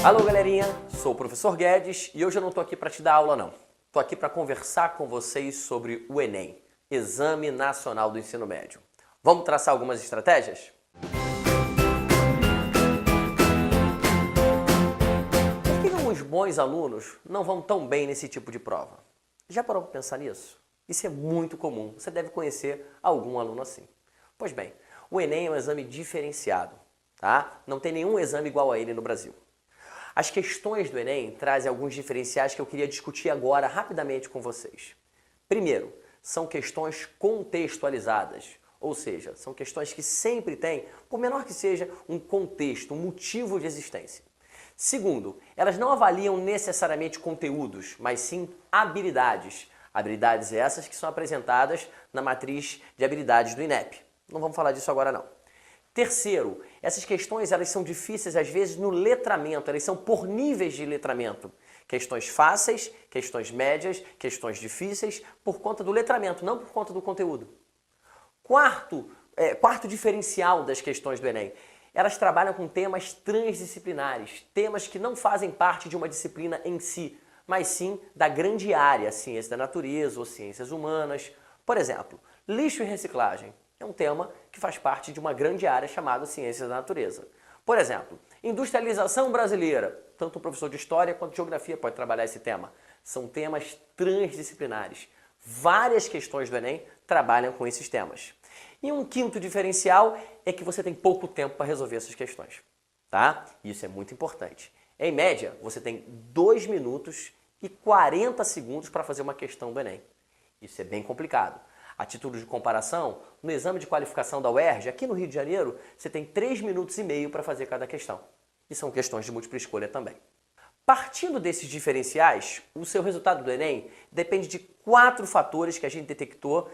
Alô galerinha, sou o professor Guedes e hoje eu não estou aqui para te dar aula não. Estou aqui para conversar com vocês sobre o Enem, Exame Nacional do Ensino Médio. Vamos traçar algumas estratégias? Por que alguns bons alunos não vão tão bem nesse tipo de prova? Já parou para pensar nisso? Isso é muito comum, você deve conhecer algum aluno assim. Pois bem, o Enem é um exame diferenciado, tá? Não tem nenhum exame igual a ele no Brasil. As questões do Enem trazem alguns diferenciais que eu queria discutir agora rapidamente com vocês. Primeiro, são questões contextualizadas, ou seja, são questões que sempre têm, por menor que seja, um contexto, um motivo de existência. Segundo, elas não avaliam necessariamente conteúdos, mas sim habilidades. Habilidades essas que são apresentadas na matriz de habilidades do INEP. Não vamos falar disso agora não. Terceiro, essas questões elas são difíceis às vezes no letramento, elas são por níveis de letramento. Questões fáceis, questões médias, questões difíceis, por conta do letramento, não por conta do conteúdo. Quarto diferencial das questões do Enem, elas trabalham com temas transdisciplinares, temas que não fazem parte de uma disciplina em si, mas sim da grande área, ciência da natureza ou ciências humanas. Por exemplo, lixo e reciclagem. É um tema que faz parte de uma grande área chamada ciência da natureza. Por exemplo, industrialização brasileira. Tanto o professor de história quanto de geografia pode trabalhar esse tema. São temas transdisciplinares. Várias questões do Enem trabalham com esses temas. E um quinto diferencial é que você tem pouco tempo para resolver essas questões. Tá? Isso é muito importante. Em média, você tem 2 minutos e 40 segundos para fazer uma questão do Enem. Isso é bem complicado. A título de comparação, no exame de qualificação da UERJ, aqui no Rio de Janeiro, você tem 3 minutos e meio para fazer cada questão. E são questões de múltipla escolha também. Partindo desses diferenciais, o seu resultado do Enem depende de 4 fatores que a gente detectou.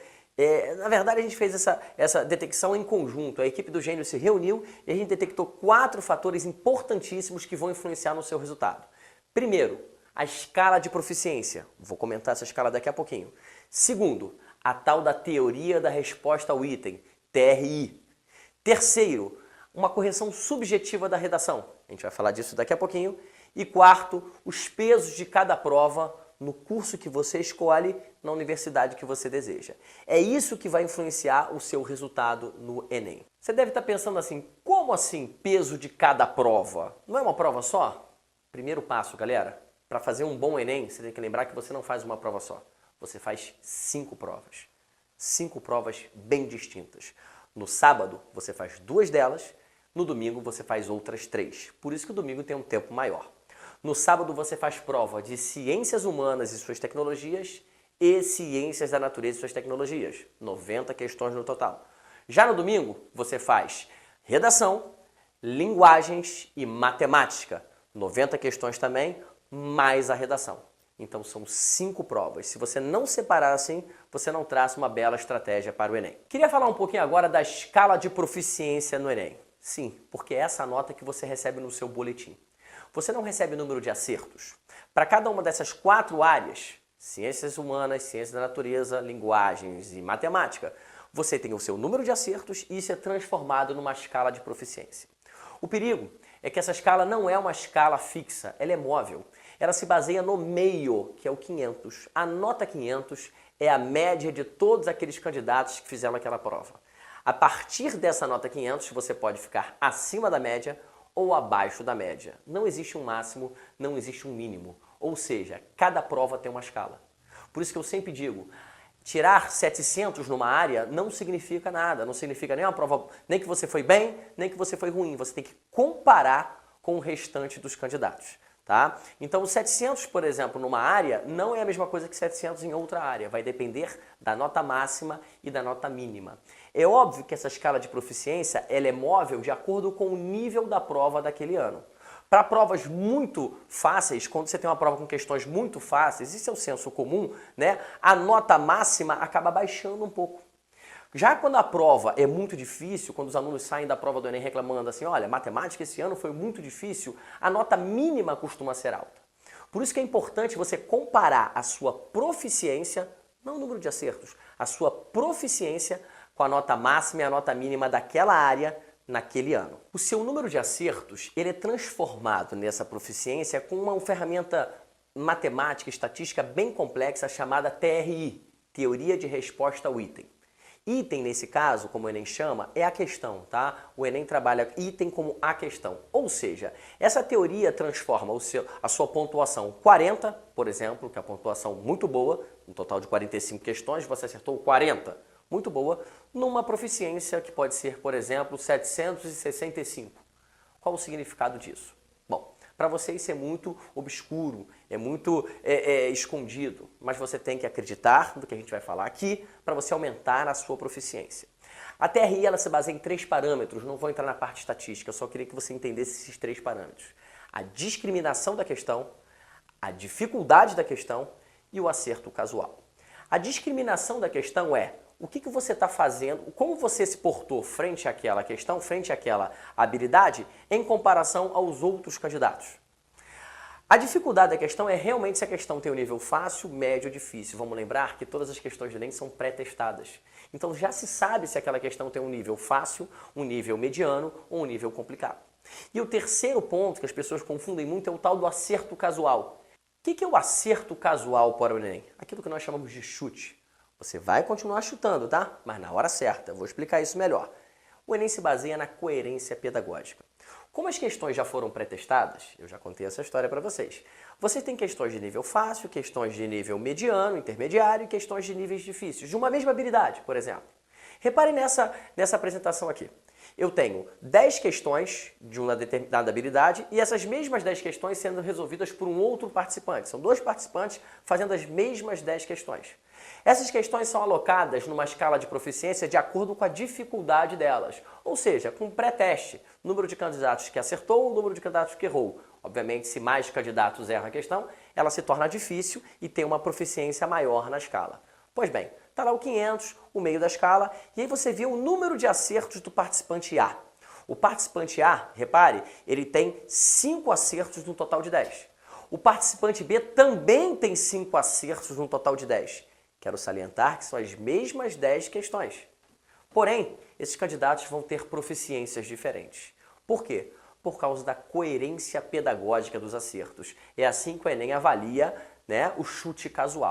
Na verdade, a gente fez essa detecção em conjunto. A equipe do Gênio se reuniu e a gente detectou 4 fatores importantíssimos que vão influenciar no seu resultado. Primeiro, a escala de proficiência. Vou comentar essa escala daqui a pouquinho. Segundo, a tal da teoria da resposta ao item, TRI. Terceiro, uma correção subjetiva da redação. A gente vai falar disso daqui a pouquinho. E quarto, os pesos de cada prova no curso que você escolhe, na universidade que você deseja. É isso que vai influenciar o seu resultado no Enem. Você deve estar pensando assim, como assim peso de cada prova? Não é uma prova só? Primeiro passo, galera, para fazer um bom Enem, você tem que lembrar que você não faz uma prova só. Você faz 5 provas. 5 provas bem distintas. No sábado, você faz 2 delas. No domingo, você faz outras 3. Por isso que o domingo tem um tempo maior. No sábado, você faz prova de ciências humanas e suas tecnologias e ciências da natureza e suas tecnologias. 90 questões no total. Já no domingo, você faz redação, linguagens e matemática. 90 questões também, mais a redação. Então são 5 provas. Se você não separar assim, você não traça uma bela estratégia para o Enem. Queria falar um pouquinho agora da escala de proficiência no Enem. Sim, porque é essa nota que você recebe no seu boletim. Você não recebe número de acertos. Para cada uma dessas 4 áreas, ciências humanas, ciência da natureza, linguagens e matemática, você tem o seu número de acertos e isso é transformado numa escala de proficiência. O perigo é que essa escala não é uma escala fixa, ela é móvel. Ela se baseia no meio, que é o 500. A nota 500 é a média de todos aqueles candidatos que fizeram aquela prova. A partir dessa nota 500, você pode ficar acima da média ou abaixo da média. Não existe um máximo, não existe um mínimo. Ou seja, cada prova tem uma escala. Por isso que eu sempre digo, tirar 700 numa área não significa nada, não significa nem uma prova, nem que você foi bem, nem que você foi ruim. Você tem que comparar com o restante dos candidatos. Tá? Então, 700, por exemplo, numa área, não é a mesma coisa que 700 em outra área. Vai depender da nota máxima e da nota mínima. É óbvio que essa escala de proficiência ela é móvel de acordo com o nível da prova daquele ano. Para provas muito fáceis, quando você tem uma prova com questões muito fáceis, isso é o senso comum, né? A nota máxima acaba baixando um pouco. Já quando a prova é muito difícil, quando os alunos saem da prova do Enem reclamando assim, olha, matemática esse ano foi muito difícil, a nota mínima costuma ser alta. Por isso que é importante você comparar a sua proficiência, não o número de acertos, a sua proficiência com a nota máxima e a nota mínima daquela área naquele ano. O seu número de acertos ele é transformado nessa proficiência com uma ferramenta matemática e estatística bem complexa chamada TRI, Teoria de Resposta ao Item. Item, nesse caso, como o Enem chama, é a questão, tá? O Enem trabalha item como a questão. Ou seja, essa teoria transforma a sua pontuação 40, por exemplo, que é a pontuação muito boa, um total de 45 questões, você acertou 40, muito boa, numa proficiência que pode ser, por exemplo, 765. Qual o significado disso? Bom, para você isso é muito obscuro, é muito escondido, mas você tem que acreditar no que a gente vai falar aqui para você aumentar a sua proficiência. A TRI ela se baseia em 3 parâmetros, não vou entrar na parte estatística, eu só queria que você entendesse esses 3 parâmetros. A discriminação da questão, a dificuldade da questão e o acerto casual. A discriminação da questão é o que você está fazendo, como você se portou frente àquela questão, frente àquela habilidade, em comparação aos outros candidatos. A dificuldade da questão é realmente se a questão tem um nível fácil, médio ou difícil. Vamos lembrar que todas as questões de Enem são pré-testadas. Então já se sabe se aquela questão tem um nível fácil, um nível mediano ou um nível complicado. E o terceiro ponto que as pessoas confundem muito é o tal do acerto casual. O que é o acerto casual para o Enem? Aquilo que nós chamamos de chute. Você vai continuar chutando, tá? Mas na hora certa. Eu vou explicar isso melhor. O Enem se baseia na coerência pedagógica. Como as questões já foram pré-testadas, eu já contei essa história para vocês. Você tem questões de nível fácil, questões de nível mediano, intermediário e questões de níveis difíceis, de uma mesma habilidade, por exemplo. Reparem nessa apresentação aqui. Eu tenho 10 questões de uma determinada habilidade e essas mesmas 10 questões sendo resolvidas por um outro participante. São 2 participantes fazendo as mesmas 10 questões. Essas questões são alocadas numa escala de proficiência de acordo com a dificuldade delas, ou seja, com pré-teste, número de candidatos que acertou ou número de candidatos que errou. Obviamente, se mais candidatos erram a questão, ela se torna difícil e tem uma proficiência maior na escala. Pois bem, está lá o 500, o meio da escala, e aí você vê o número de acertos do participante A. O participante A, repare, ele tem 5 acertos no total de 10. O participante B também tem 5 acertos no total de 10. Quero salientar que são as mesmas 10 questões. Porém, esses candidatos vão ter proficiências diferentes. Por quê? Por causa da coerência pedagógica dos acertos. É assim que o Enem avalia, né, o chute casual.